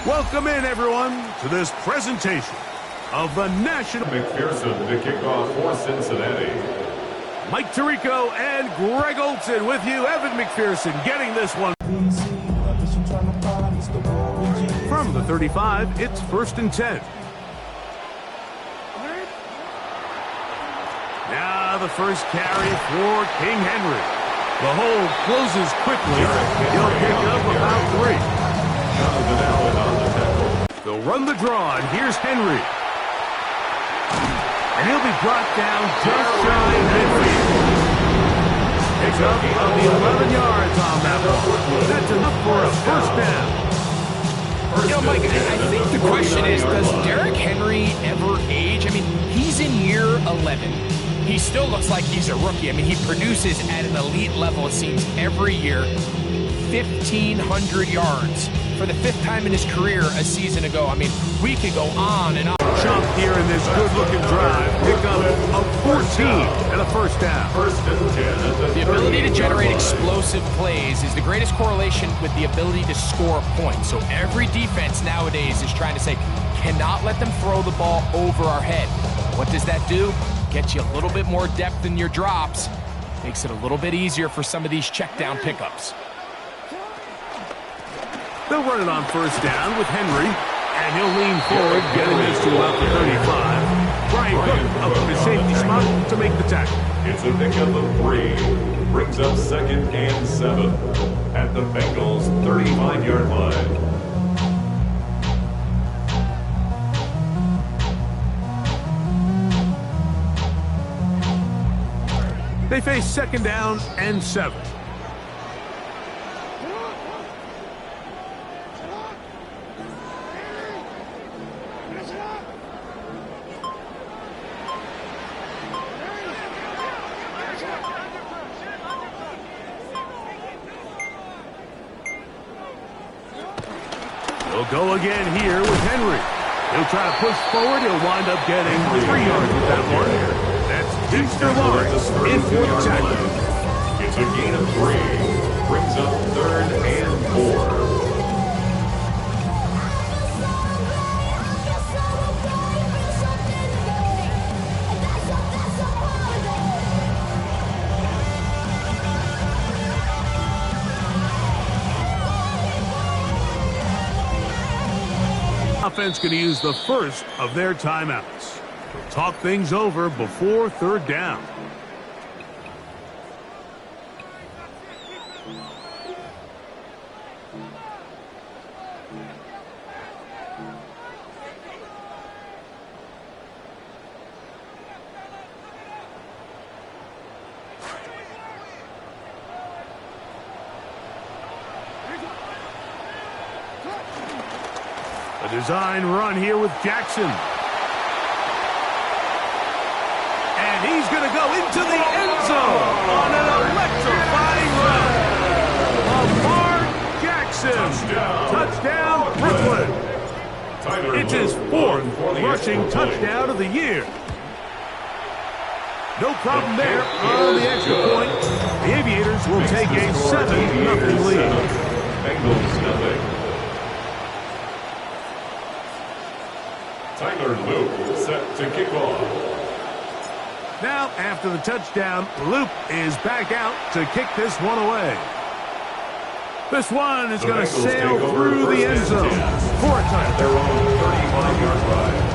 Welcome in, everyone, to this presentation of the National... McPherson to kick off for Cincinnati. Mike Tirico and Greg Olson with you. Evan McPherson getting this one. From the 35, it's 1st and 10. Now the first carry for King Henry. The hold closes quickly. He'll pick up about 3. They'll run the draw, and here's Henry. And he'll be brought down just shy of midfield. Picks up of the 11 yards on that one. That's enough for a 1st down. You know, Mike, I think the question is, does Derrick Henry ever age? I mean, he's in year 11. He still looks like he's a rookie. I mean, he produces at an elite level, it seems, every year. 1,500 yards for the 5th time in his career a season ago. I mean, we could go on and on. Chunk here in this good-looking drive. Pick up a 14 and a 1st down. The ability to generate explosive plays is the greatest correlation with the ability to score points. So every defense nowadays is trying to say, cannot let them throw the ball over our head. What does that do? Gets you a little bit more depth in your drops. Makes it a little bit easier for some of these check down pickups. They'll run it on 1st down with Henry, and he'll lean forward, getting this to about the 35. Brian Cook up from his safety spot to make the tackle. It's a pickup of 3. Brings up 2nd and 7 at the Bengals' 35-yard line. They face 2nd down and 7. He'll go again here with Henry. He'll try to push forward. He'll wind up getting 3 yards with that one. That's Dexter Lawrence in for the tackle. It's a gain of 3. Brings up 3rd and 4. Offense going to use the first of their timeouts. They'll talk things over before 3rd down. A design run here with Jackson. And he's going to go into the end zone on an electrifying run. Lamar Jackson. Touchdown, Brooklyn. It's his 4th rushing touchdown of the year. No problem there on the extra point. The Aviators will take a 7-0 lead. Bengals nothing. Tyler Loop set to kick off. Now, after the touchdown, Loop is back out to kick this one away. This one is going to sail through the end zone for a touchdown. Their own 35-yard line.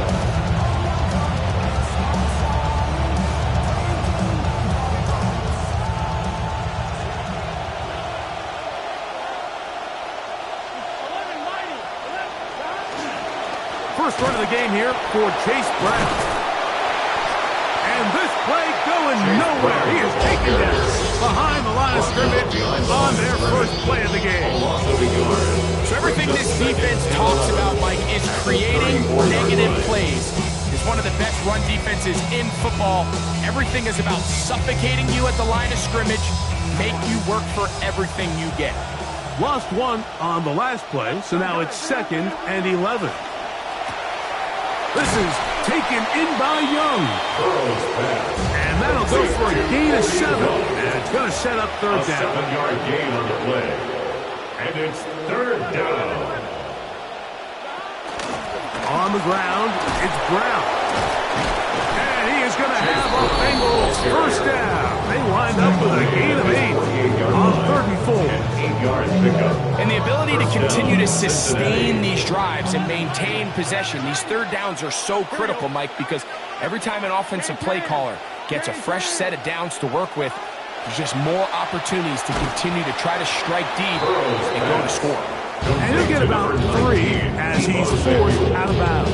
First run of the game here for Chase Brown. And this play going nowhere. He is taken down behind the line of scrimmage on their first play of the game. So everything this defense talks about, Mike, is creating negative plays. It's one of the best run defenses in football. Everything is about suffocating you at the line of scrimmage, make you work for everything you get. Lost 1 on the last play, so now it's 2nd and 11. This is taken in by Young. And that'll go for a gain of 7. And it's going to set up 3rd down. 7-yard gain on the play. And it's 3rd down. the ground. It's Brown. And he is going to have a Bengals first down. They wind up with a gain of 8 on 3rd and 4. 8-yard pickup. And the ability to continue to sustain these drives and maintain possession, these third downs are so critical, Mike, because every time an offensive play caller gets a fresh set of downs to work with, there's just more opportunities to continue to try to strike deep and go to score. And he'll get about 3 as he's forced out of bounds.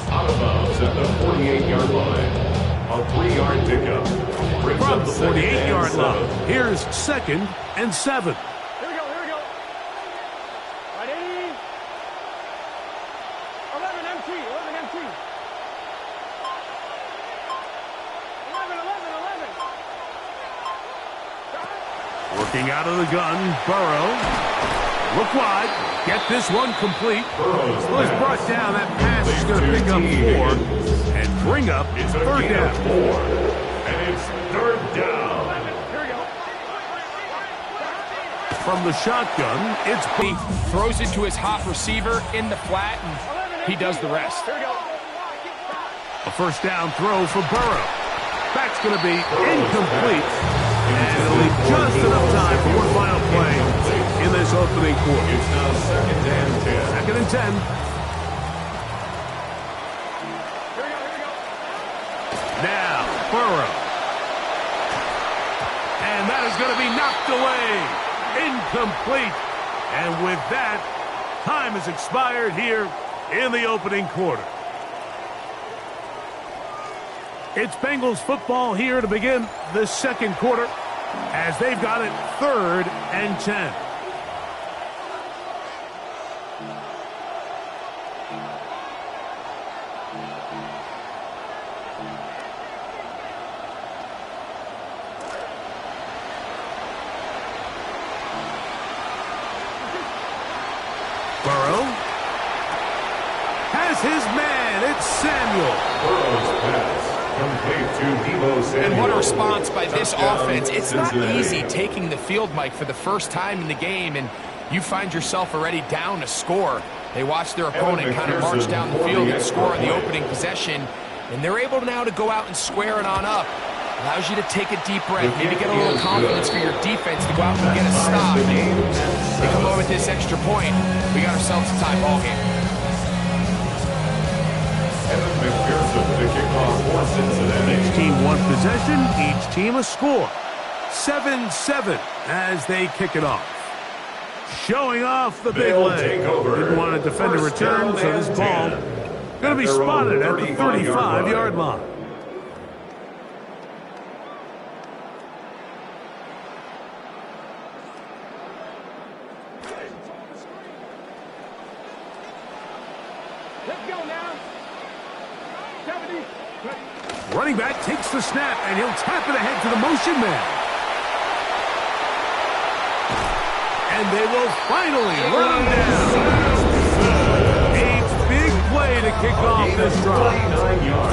Out of bounds at the 48-yard line. A 3-yard pickup. From the 48-yard line, here's 2nd and 7. Here we go. Ready? 11 MT. 11. Working out of the gun, Burrow. Look wide. Get this one complete. Was brought down. That pass is going to pick up 4 and bring up 3rd down. 4. And it's 3rd down. Here we go. From the shotgun, it's He throws it to his hot receiver in the flat, and he does the rest. Here we go. a first down throw for Burrow. Back's going to be incomplete. And it'll leave just enough time for one final play in this opening quarter. It's now 2nd and 10. 2nd and 10. Now, Burrow. And that is going to be knocked away. Incomplete. And with that, time has expired here in the opening quarter. It's Bengals football here to begin the second quarter as they've got it 3rd and 10. Burrow has his man. It's Samuel. Burrow's pass. And what a response by this offense. It's not easy taking the field, Mike, for the first time in the game, and you find yourself already down a score. They watch their opponent kind of march down the field and score on the opening possession, and they're able now to go out and square it on up. Allows you to take a deep breath, maybe get a little confidence for your defense to go out and get a stop. They come over with this extra point. We got ourselves a tie ball game. Evan McPherson to kick off for Cincinnati. Each team one possession, each team a score. 7-7 as they kick it off. Showing off the big leg. Didn't want to defend a return, so this ball going to be spotted at the 35-yard line. Let's go now. Running back takes the snap, and he'll tap it ahead to the motion man. And they will finally run him down. A big play to kick off this drive.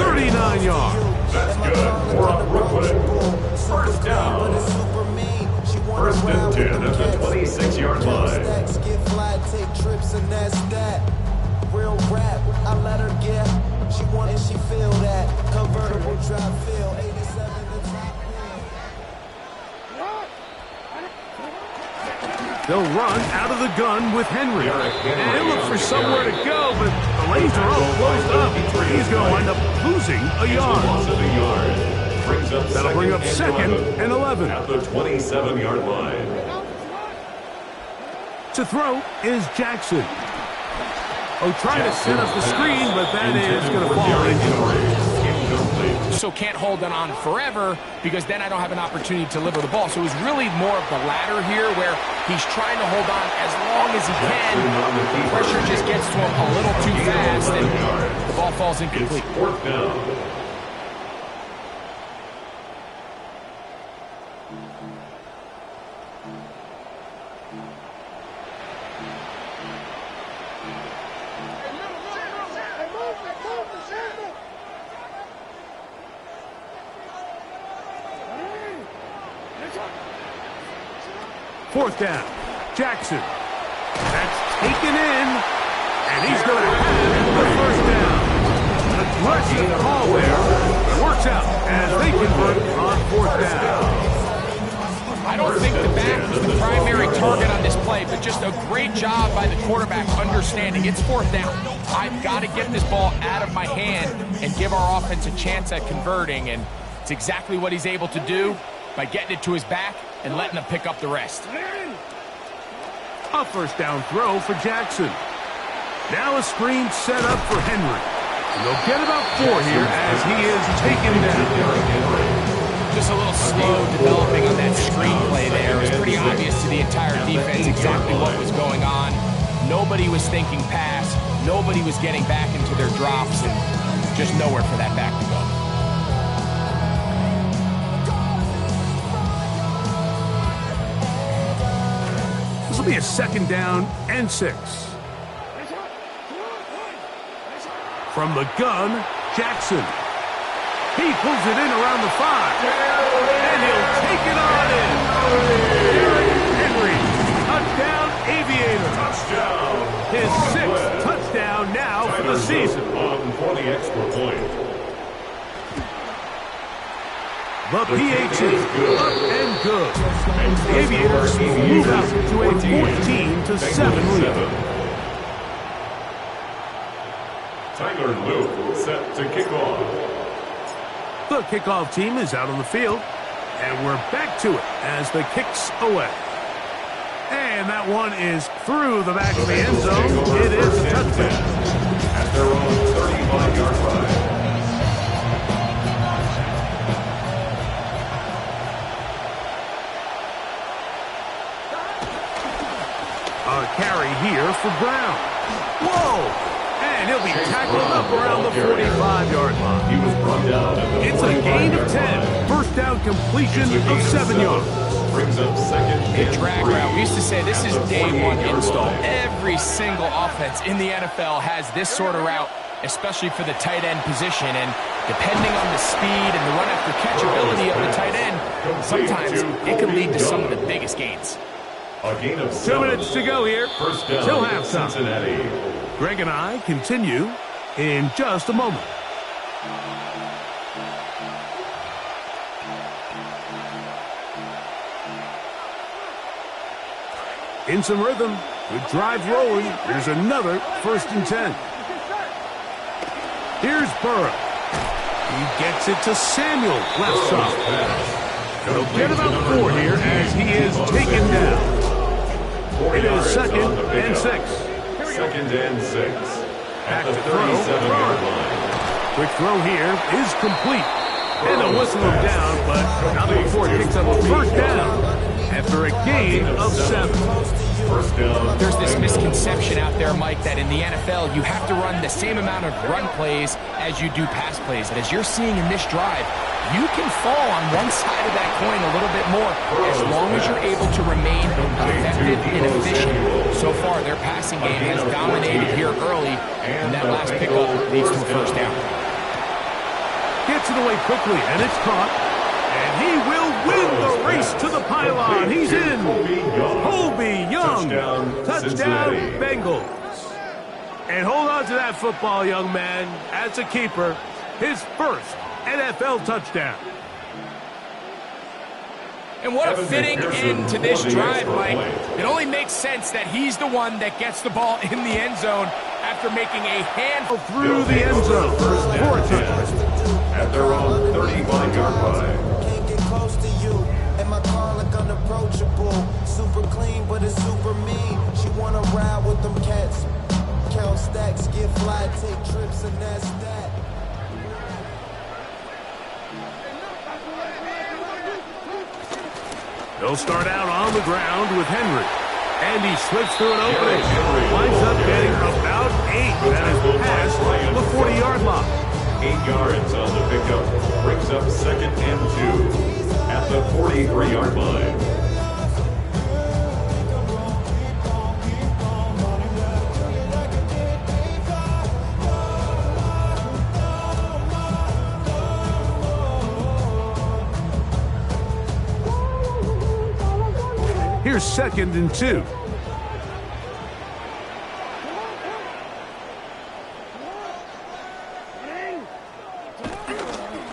39 yards. That's good for Brooklyn. First down. 1st and 10 at the 26-yard line. Get fly, take trips, and that's that. Real rap, I let her get. She want and she feel that. Convertible drive feel 87 the top. They'll run out of the gun with Henry. And he'll look for somewhere to go, but the lanes are all closed up. He's going to wind up losing a yard. That'll bring up 2nd and 11. At the 27-yard line. To throw is Jackson. Oh, trying to set up the screen, but that is going to fall incomplete. So can't hold it on forever because then I don't have an opportunity to deliver the ball. So it was really more of the latter here where he's trying to hold on as long as he can. The pressure just gets to him a little too fast and the ball falls incomplete. 4th down. Fourth down. Jackson. That's taken in. And he's going to have the first down. Decent call there. Works out as they convert on 4th down. I don't think the back was the primary target on this play, but just a great job by the quarterback understanding it's 4th down. I've got to get this ball out of my hand and give our offense a chance at converting, and it's exactly what he's able to do by getting it to his back and letting him pick up the rest. A 1st down throw for Jackson. Now a screen set up for Henry. And they'll get about 4 here as he is taken down. Just a little slow developing on that screenplay there. It was pretty obvious to the entire defense exactly what was going on. Nobody was thinking pass. Nobody was getting back into their drops, and just nowhere for that back to go. This will be a 2nd down and 6. From the gun, Jackson. He pulls it in around the 5. And he'll take it on in. Derrick Henry. Touchdown, Aviator. Touchdown. His 6th touchdown now for the season. On for the extra point. The PH is up and good. The Aviators move out to a 14-7 lead. Tyler Luke set to kick off. The kickoff team is out on the field, and we're back to it as the kick's away. And that one is through the back of the end zone. It is a touchdown. At their own 35-yard line. A carry here for Brown. Whoa! And he'll be tackled up around the 45-yard line. He was brought down at the It's a gain of 10. 1st down completion of 7 yards. Brings up 2nd and Drag 3. route. We used to say this is day 1 28-yard install. line. Every single offense in the NFL has this sort of route, especially for the tight end position. And depending on the speed and the run after catch ability of the tight end, sometimes it can lead to some of the biggest gains. A gain of 2 7. minutes to go here. 1st down, Till halftime. Cincinnati. Greg and I continue in just a moment. In some rhythm, with drive rolling, there's another 1st and 10. Here's Burrow. He gets it to Samuel, left side. He'll get about 4 here as he is taken down. It is 2nd and 6. 2nd and 6. At the to throw. 37-yard line. Quick throw here is complete. And they'll whistle him down, but not before it picks up a 1st down after a gain of 7. 1st down. There's this misconception out there, Mike, that in the NFL you have to run the same amount of run plays as you do pass plays. And as you're seeing in this drive, you can fall on one side of that coin a little bit more as long as you're able to remain effective and efficient. So far, their passing game has dominated here early, and that last pickup leads to a 1st down. Gets it away quickly, and it's caught. And he will win the race to the pylon. He's in. Colby Young. Touchdown, Bengals. And hold on to that football, young man. As a keeper, his 1st NFL touchdown. And what a fitting end to this drive, Mike. It only makes sense that he's the one that gets the ball in the end zone after making a handful Through the end zone for a touchdown. At their own 35-yard line. Can't get close to you. And my car look unapproachable. Super clean, but it's super mean. She wanna ride with them cats. Count stacks, get fly, take trips, and that's that. They'll start out on the ground with Henry. And he slips through an opening. Winds up getting about 8. That is past the 40-yard line. 8 yards on the pickup. Brings up 2nd and 2. At the 43-yard line. Here's 2nd and 2.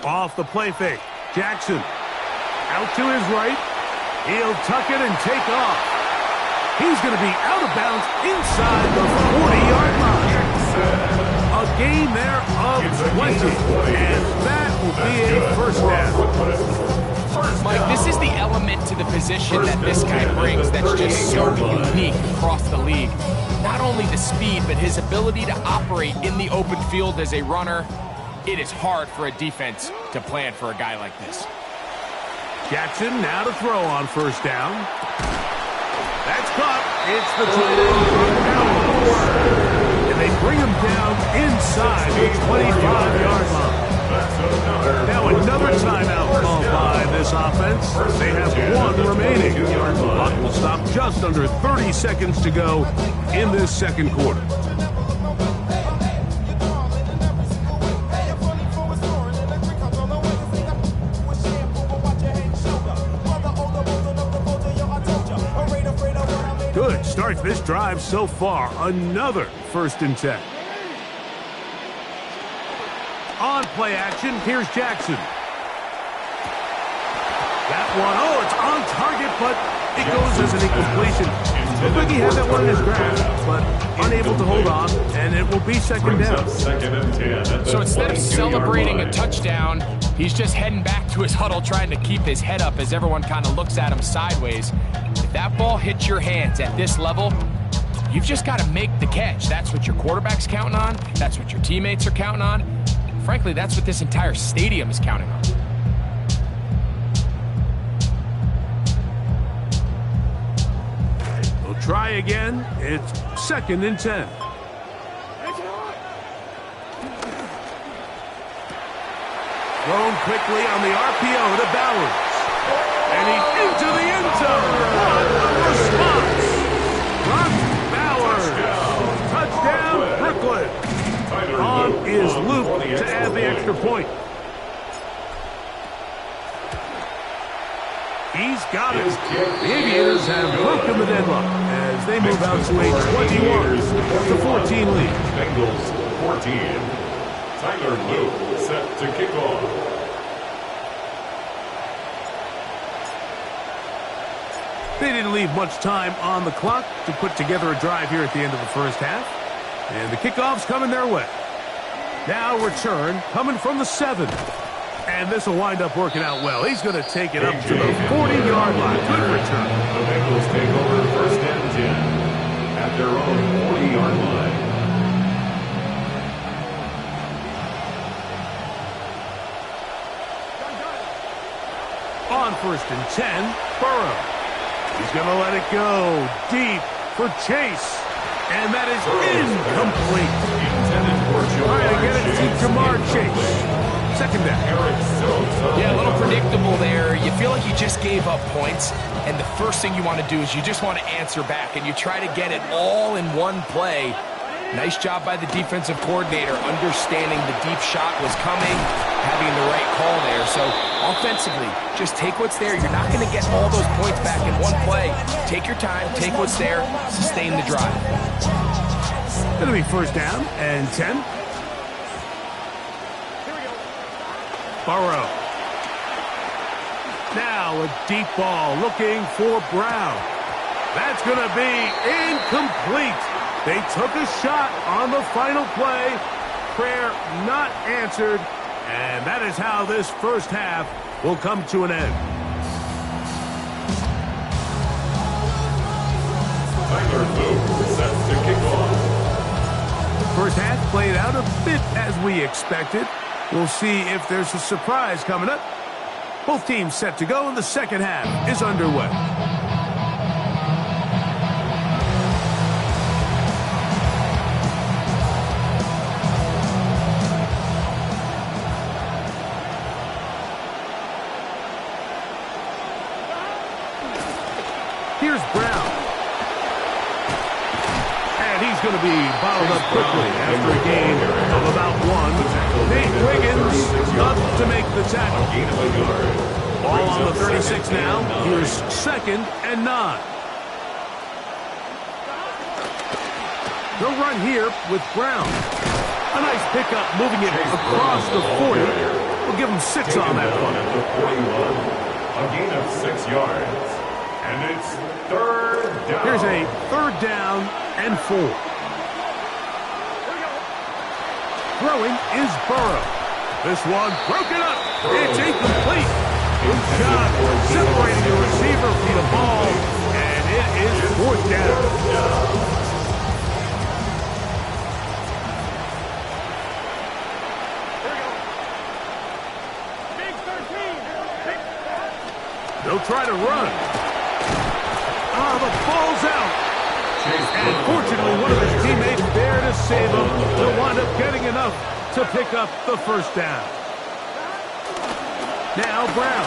Off the play fake. Jackson out to his right. He'll tuck it and take off. He's going to be out of bounds inside the 40-yard line. A gain there of 20, and that will be a first down. Mike, this is the element to the position that this guy brings that's just so unique across the league. Not only the speed, but his ability to operate in the open field as a runner. It is hard for a defense to plan for a guy like this. Jackson now to throw on first down. That's caught. It's the tight end. And they bring him down inside the 25-yard line. Now another timeout called by this offense. They have one remaining. Clock will stop just under 30 seconds to go in this second quarter. Good start this drive so far. Another 1st and 10. On play action, here's Jackson. That one, it's on target, but it goes as an incompletion. Looked like he had that one in his grasp, but unable to hold on, and it will be second down. So instead of celebrating a touchdown, he's just heading back to his huddle trying to keep his head up as everyone kind of looks at him sideways. If that ball hits your hands at this level, you've just got to make the catch. That's what your quarterback's counting on. That's what your teammates are counting on. Frankly, that's what this entire stadium is counting on. We'll try again. It's 2nd and 10. Thrown quickly on the RPO to Bowers. And he's into the end zone. What a response. Brock Bowers. Touchdown, Brooklyn. On is Luke to add the extra point. He's got it. The Aviators have broken the deadlock as they move out to a 21-14 lead. Bengals 14. Tyler Luke set to kick off. They didn't leave much time on the clock to put together a drive here at the end of the first half. And the kickoff's coming their way. Now return coming from the 7. And this will wind up working out well. He's going to take it up to the 40-yard line. Good return. The Bengals take over 1st and 10 at their own 40-yard line. On 1st and 10, Burrow. He's going to let it go deep for Chase. And that is incomplete. Trying to get it to Jamar Chase. 2nd down. Yeah, a little predictable there. You feel like you just gave up points, and the first thing you want to do is you just want to answer back, and you try to get it all in one play. Nice job by the defensive coordinator, understanding the deep shot was coming, having the right call there. So offensively, just take what's there. You're not going to get all those points back in one play. Take your time, take what's there, sustain the drive. Going to be 1st down and 10. Burrow. Now a deep ball looking for Brown. That's going to be incomplete. They took a shot on the final play. Prayer not answered. And that is how this first half will come to an end. Tyler Luke sets to kick off. First half played out a bit as we expected. We'll see if there's a surprise coming up. Both teams set to go, and the second half is underway. Here's Brown. And he's going to be bottled up quickly after a gain of about 1. Nate Wiggins up to make the tackle. Ball on the 36 now. Here's 2nd and 9. They'll run here with Brown. A nice pickup moving it across the 40. We'll give him 6 on that one. At the 41. A gain of 6 yards. And it's 3rd down. Here's a 3rd down and 4. Throwing is Burrow. This one broken up. It's incomplete. Good job separating the receiver from the ball. And it is 4th down. They'll try to run. The ball's out. And fortunately, one of his teammates there to save him. He'll wind up getting enough to pick up the 1st down. Now Brown.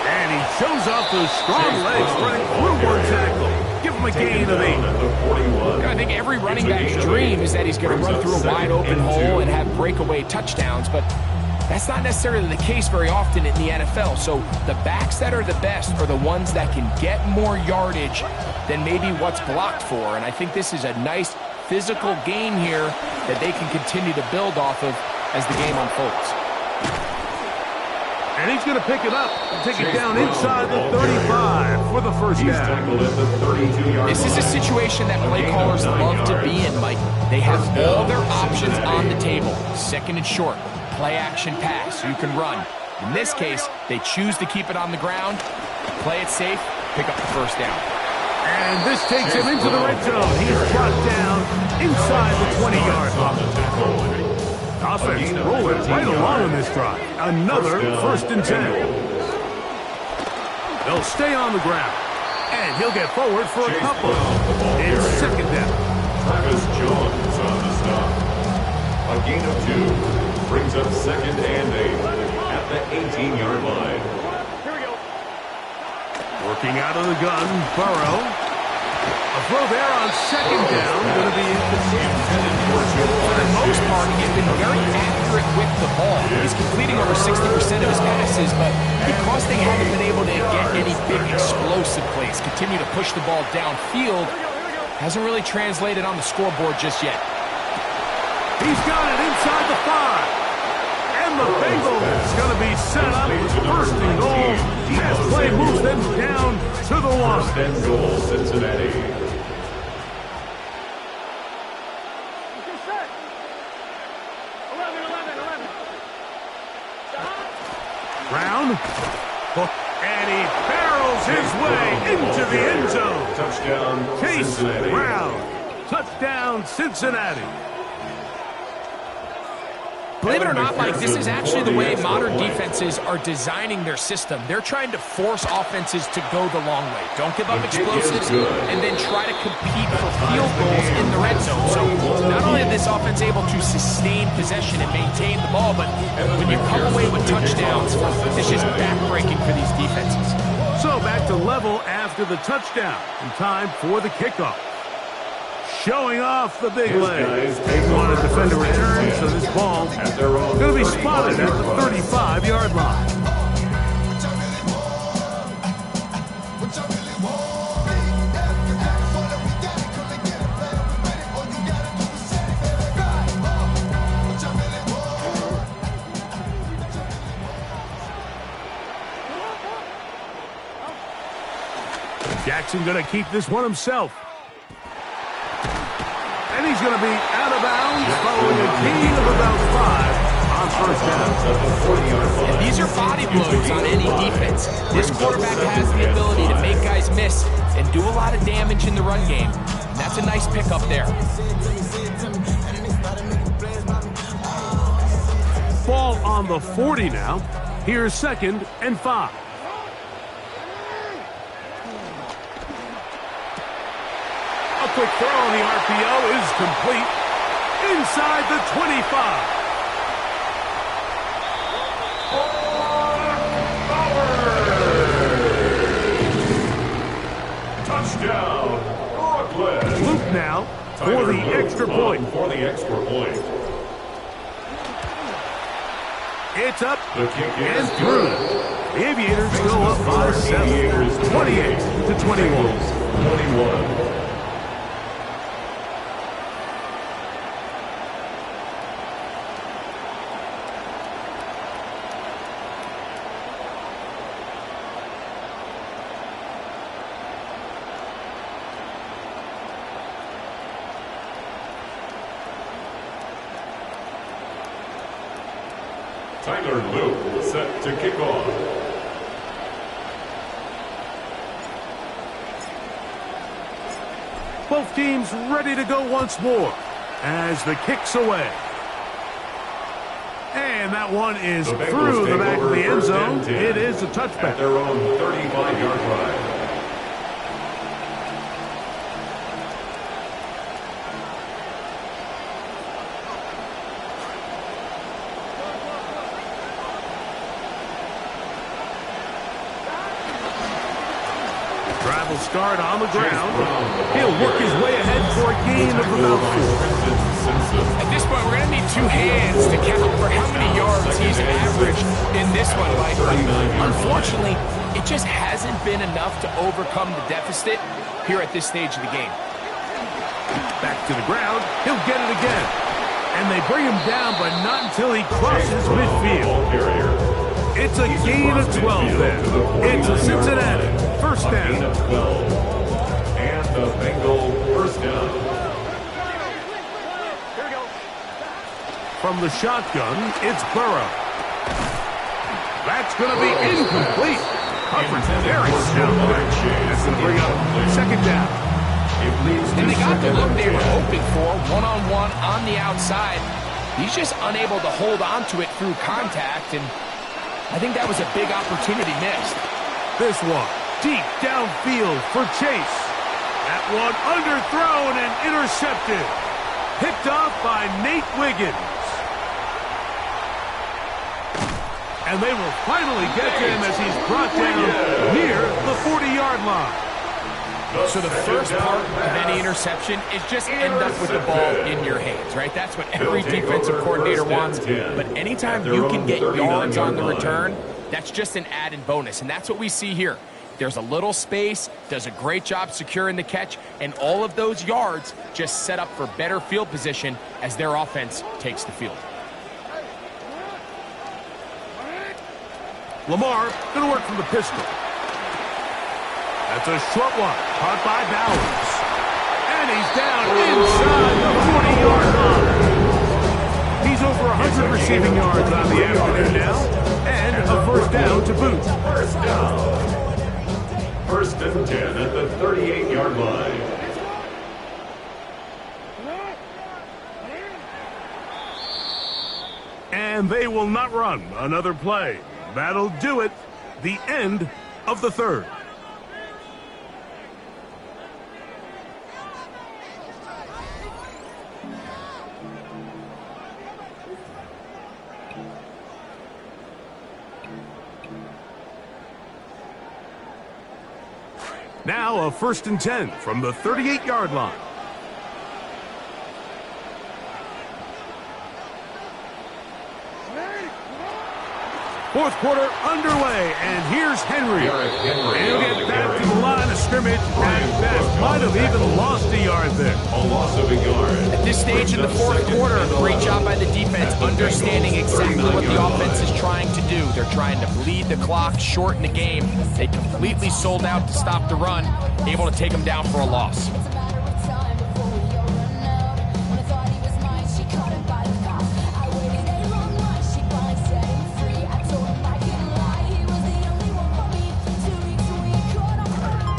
And he shows off those strong legs running through one tackle. Give him a gain of 8. I think every running back's dream is that he's going to run through a wide open hole and have breakaway touchdowns, but that's not necessarily the case very often in the NFL. So the backs that are the best are the ones that can get more yardage than maybe what's blocked for. And I think this is a nice physical gain here that they can continue to build off of as the game unfolds. And he's going to pick it up and take it down inside the 35 for the 1st down. This is a situation that play callers love to be in, Mike. They have all their options on the table. 2nd and short. Play action pass, so you can run. In this case, they choose to keep it on the ground, play it safe, pick up the 1st down. And this takes him into the red zone. He's brought down inside the 20-yard line. Offense rolling right along in this drive. Another 1st and 10. They'll stay on the ground. And he'll get forward for a couple. It's 2nd down. Travis Jones on the stop. A gain of 2. Brings up 2nd and 8 at the 18-yard line. Here we go. Working out of the gun, Burrow. A throw there on 2nd down. Going to be For the most part, he's been very accurate with the ball. He's completing over 60% of his passes, but because they haven't been able to get any big explosive plays, continue to push the ball downfield, hasn't really translated on the scoreboard just yet. He's got it inside the 5. And the Bengals going to be set up 1st and goal. As play moves them down to the 1. 1st and goal, Cincinnati. Get set. 11. Brown. And he barrels his way into the end zone. Touchdown, Chase Cincinnati. Brown. Touchdown, Cincinnati. Believe it or not, Mike, this is actually the way modern defenses are designing their system. They're trying to force offenses to go the long way. Don't give up explosives and then try to compete for field goals in the red zone. So not only is this offense able to sustain possession and maintain the ball, but when you come away with touchdowns, it's just backbreaking for these defenses. So back to level after the touchdown. And time for the kickoff. Showing off the big leg. Want a defender return, so this ball going to be spotted at the 35-yard line. Jackson going to keep this one himself. And he's going to be out of bounds following a gain of about 5 on 1st down. And these are body blows on any defense. This quarterback has the ability to make guys miss and do a lot of damage in the run game. And that's a nice pickup there. Ball on the 40 now. Here's 2nd and 5. A quick throw on the RPO is complete. Inside the 25. Touchdown, Brooklyn. Luke now for the extra point. For the extra point. It's up The kick and is through. good. The Aviators go up by 7, 28 to 21. 21. Tyler Luke set to kick off. Both teams ready to go once more as the kick's away. And that one is through the back of the end zone. It is a touchback. At their own 35-yard line. Drive will start on the ground. He'll work his way ahead for a gain of about 4. At this point, we're going to need two hands to count for how many yards he's averaged in this one, Mike. But unfortunately, it just hasn't been enough to overcome the deficit here at this stage of the game. Back to the ground. He'll get it again. And they bring him down, but not until he crosses midfield. It's a gain of 12 then. It's a Cincinnati first down. And the Bengal first down. From the shotgun, it's Burrow. That's going to be incomplete. Coverage very sound. That's going to bring up second down. And they got the look they were hoping for, one-on-one on the outside. He's just unable to hold on to it through contact, and I think that was a big opportunity missed. This one, deep downfield for Chase. That one underthrown and intercepted. Picked off by Nate Wiggins. And they will finally get to him as he's brought down near the 40-yard line. So the first part of any interception is just end up with the ball in your hands, right? That's what every defensive coordinator wants. But anytime you can get yards on the return, that's just an added bonus. And that's what we see here. There's a little space, does a great job securing the catch, and all of those yards just set up for better field position as their offense takes the field. Lamar going to work from the pistol. That's a short one, caught by Bowers. And he's down inside the 40-yard line. He's over 100 receiving yards on the afternoon now, and a first down to boot. First down. First and 10 at the 38-yard line. And they will not run another play. That'll do it. The end of the third. Now a first and 10 from the 38-yard line. Fourth quarter underway, and here's Henry. He'll get back to the line of scrimmage, and best might have even lost a yard there. A loss of a yard. At this stage in the fourth quarter, great job by the defense understanding exactly what the offense is trying to do. They're trying to bleed the clock, shorten the game. They completely sold out to stop the run, able to take them down for a loss.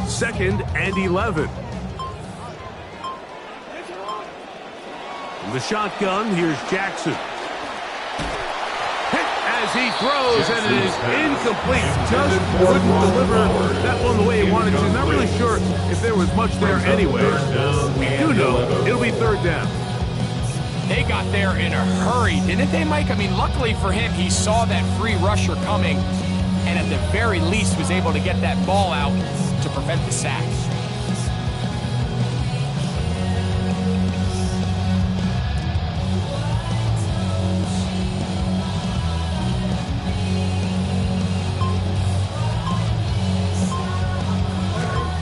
Second and 11. From the shotgun, here's Jackson. Hit as he throws, and it is incomplete. Just couldn't deliver that one the way he wanted to. Not really sure if there was much there anyway. We do know it'll be third down. They got there in a hurry, didn't they, Mike? I mean, luckily for him, he saw that free rusher coming, and at the very least was able to get that ball out to prevent the sack.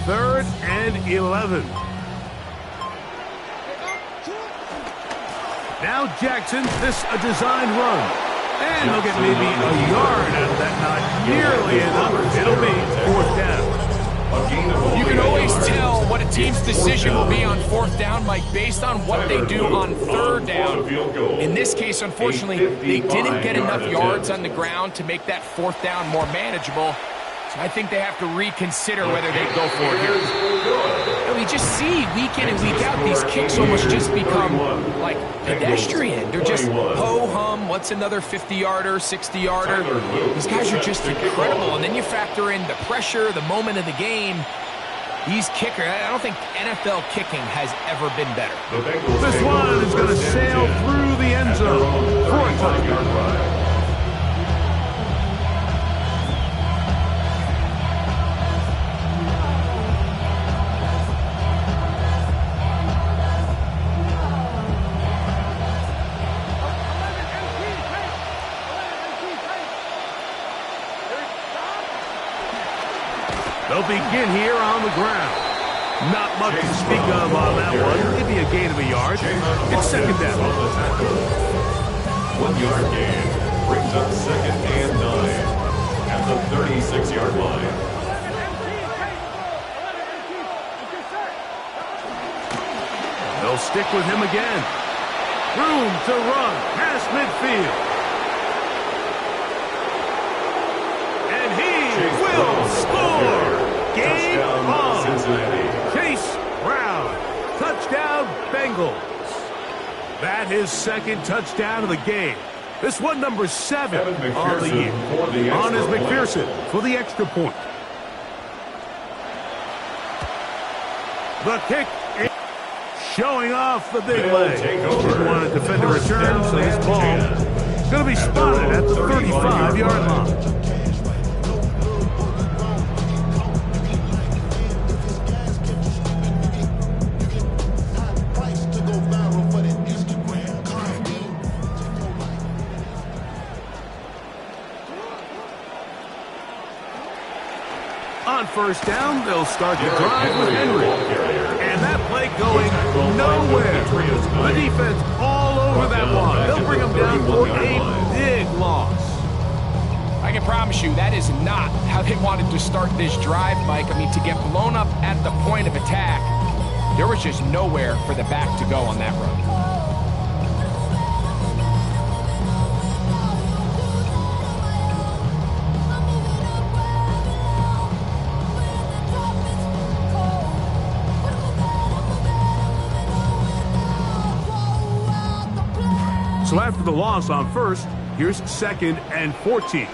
Third and 11. Now Jackson, this a design run. And they'll get maybe a yard out of that, not nearly enough. It'll be fourth down. A gain of only You can 8 always yards. tell what a team's It's decision will 4th be down. on 4th down, Mike, based on what they do on 3rd down. In this case, unfortunately, they didn't get enough yards on the ground to make that 4th down more manageable. So I think they have to reconsider whether they go for it here. We just see week in and week out, these kicks almost just become like pedestrian. They're just ho-hum, what's another 50-yarder, 60-yarder? These guys are just incredible. And then you factor in the pressure, the moment of the game. These kickers, I don't think NFL kicking has ever been better. This one is going to sail through the end zone for a touchdown. They'll begin here on the ground. Not much to speak of on that one. Maybe a gain of a yard. It's 2nd down. 1 yard gain brings up 2nd and 9 at the 36-yard line. They'll stick with him again. Room to run past midfield. And he will score. Game on. Cincinnati. Chase Brown. Touchdown, Bengals. That is 2nd touchdown of the game. This one, number 7 on the year. On is McPherson for the extra point. The kick is showing off the big leg. Didn't want to defend a return, so this ball is going to be spotted at the 35-yard line. On 1st down, they'll start the drive with Henry. And that play going nowhere. The defense all over that one. They'll bring them down for a big loss. I can promise you that is not how they wanted to start this drive, Mike. I mean, to get blown up at the point of attack, there was just nowhere for the back to go on that run. So after the loss on 1st, here's 2nd and 14.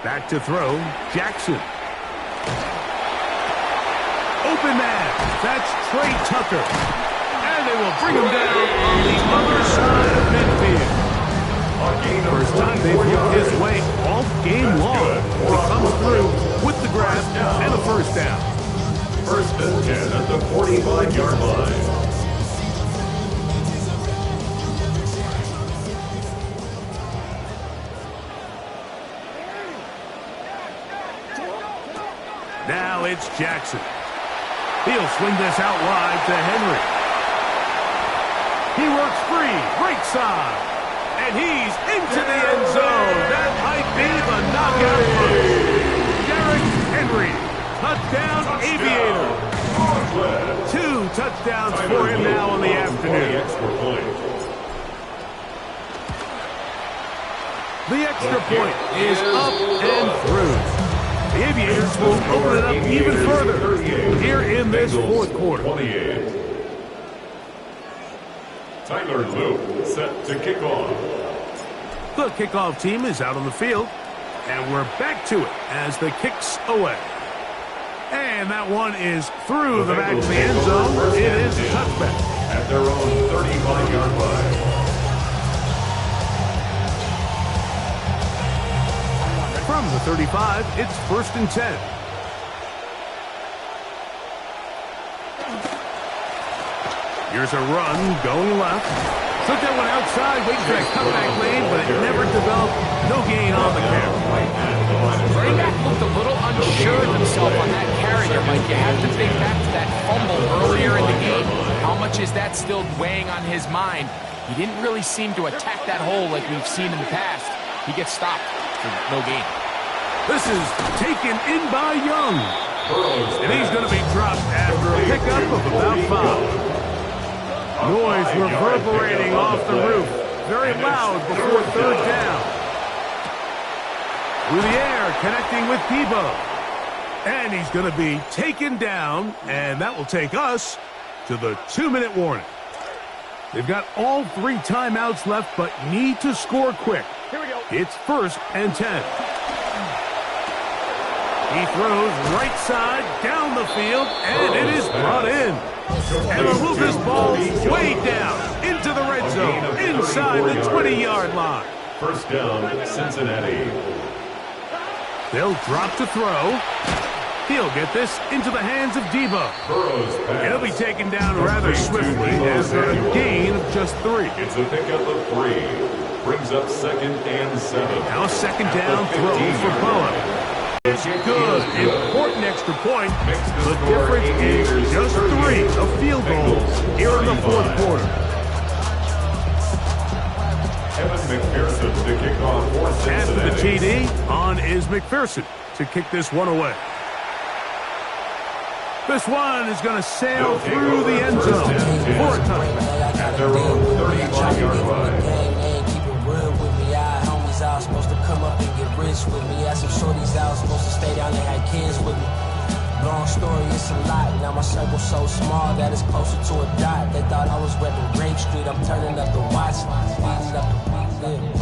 Back to throw, Jackson. Open man, that's Trey Tucker. And they will bring him down on the other side of midfield. First time they've looked his way all game long. He comes through with the grab and a 1st down. 1st and 10 at the 45-yard line. Now it's Jackson. He'll swing this out wide to Henry. He works free, right side. And he's into the end zone. That might be the knockout punch. Derrick Henry, touchdown Aviator. 2 touchdowns for him now in the afternoon. The extra point is up and through. The Aviators will open it up even further here in this 4th quarter. 28. Tyler Luke set to kick off. The kickoff team is out on the field, and we're back to it as the kick's away. And that one is through the back of the end zone. It is a touchback. At their own 35-yard line. From the 35, it's 1st and 10. Here's a run going left. Took that one outside, waiting for that comeback lane, but it never developed. No gain on the carry. Running back looked a little unsure of himself on that carry there, Mike. You have to think back to that fumble earlier in the game. How much is that still weighing on his mind? He didn't really seem to attack that hole like we've seen in the past. he gets stopped for no gain. This is taken in by Young. And he's going to be dropped after a pickup of about 5. Noise reverberating off the roof. Very loud before third down. Through the air, connecting with Debo. And he's going to be taken down, and that will take us to the 2-minute warning. They've got all 3 timeouts left, but need to score quick. Here we go. It's 1st and 10. He throws right side, down the field, and it is brought in. And they'll move this ball way down into the red zone, inside the 20-yard line. First down, Cincinnati. They'll drop to throw. He'll get this into the hands of Debo. He'll be taken down rather swiftly after a gain of just 3. It's a pickup of 3. Brings up 2nd and 7. Now 2nd down throw for Boa. It's good. Important extra point. The difference is just 3 of field goals here in the 4th quarter. Evan McPherson to kick off for Cincinnati. After the TD, on is McPherson to kick this one away. This one is going to sail through the end zone for a touchdown. At their own 35-yard line. Out, supposed to come up and get rich with me. Had some shorties out, supposed to stay down and had kids with me. Long story, it's a lot. Now my circle's so small that it's closer to a dot. They thought I was repping Grape Street. I'm turning up the watch, speeding up the beat.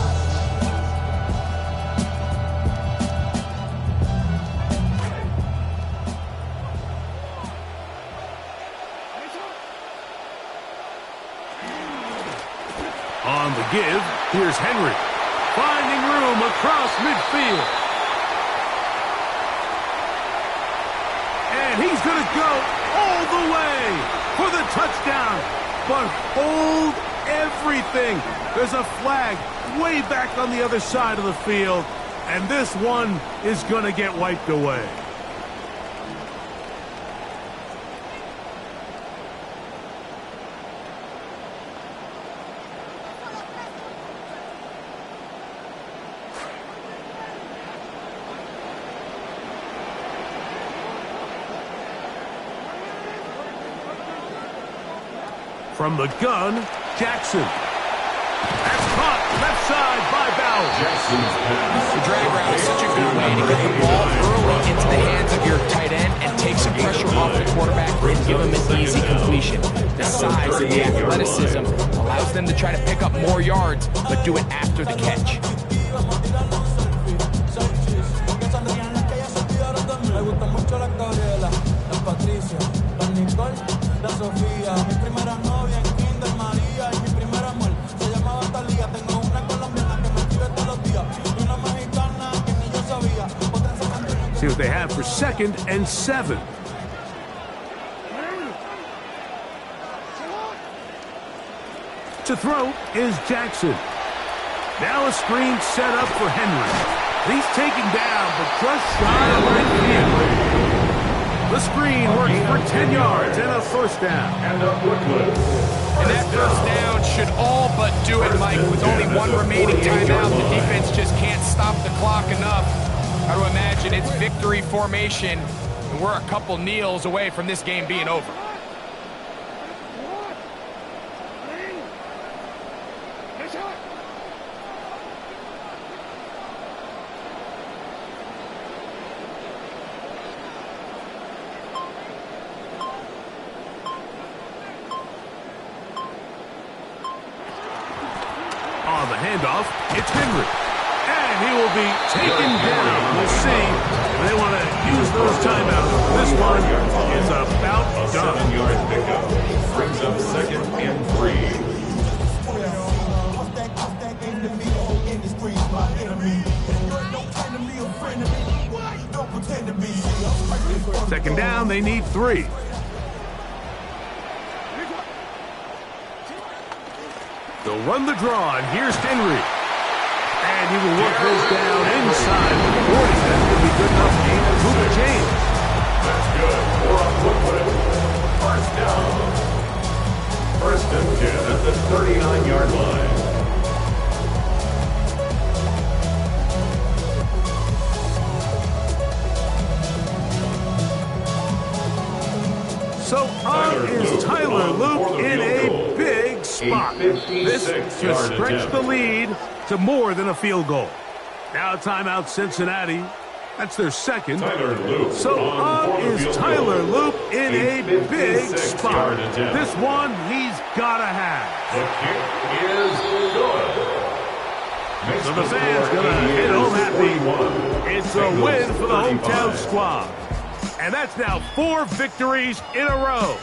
On the give, here's Henry. Finding room across midfield. And he's going to go all the way for the touchdown. But hold everything. There's a flag way back on the other side of the field. And this one is going to get wiped away. From the gun, Jackson. That's caught left side by Bowers. The drag route is such a good way to get the ball early into the hands of your tight end and take some pressure off the quarterback and give him an easy completion. The size and the athleticism allows them to try to pick up more yards, but do it after the catch. See what they have for 2nd and 7. To throw is Jackson. Now a screen set up for Henry. He's taken down, but just shy of right field. The screen works for 10 yards and a 1st down. And that 1st down should all but do it, Mike. With only 1 remaining timeout, the defense just can't stop the clock enough. I would imagine it's victory formation, and we're a couple kneels away from this game being over. On the handoff, it's Henry. And he will be taken down. We'll see. They want to use those timeouts. This one is about done. 7-yard pickup. Brings up 2nd and 3. 2nd down, they need 3. They'll run the draw, and here's Henry. And he will work this down inside the 40. That's going to be good enough to gain a hoop of change. That's good. 4 on Woodward. 1st down. 1st and 10 at the 39-yard line. So up is Tyler Luke in a big spot. This to stretch the lead to more than a field goal. Now timeout Cincinnati. That's their second. So up is Tyler Luke in a big spot. This one he's got to have. The kick is good. So the fans gonna hit home happy. It's a win for the hometown squad. And that's now 4 victories in a row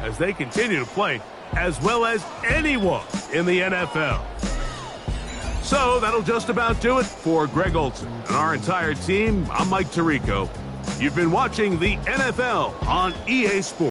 as they continue to play as well as anyone in the NFL. So that'll just about do it for Greg Olsen and our entire team. I'm Mike Tirico. You've been watching the NFL on EA Sports.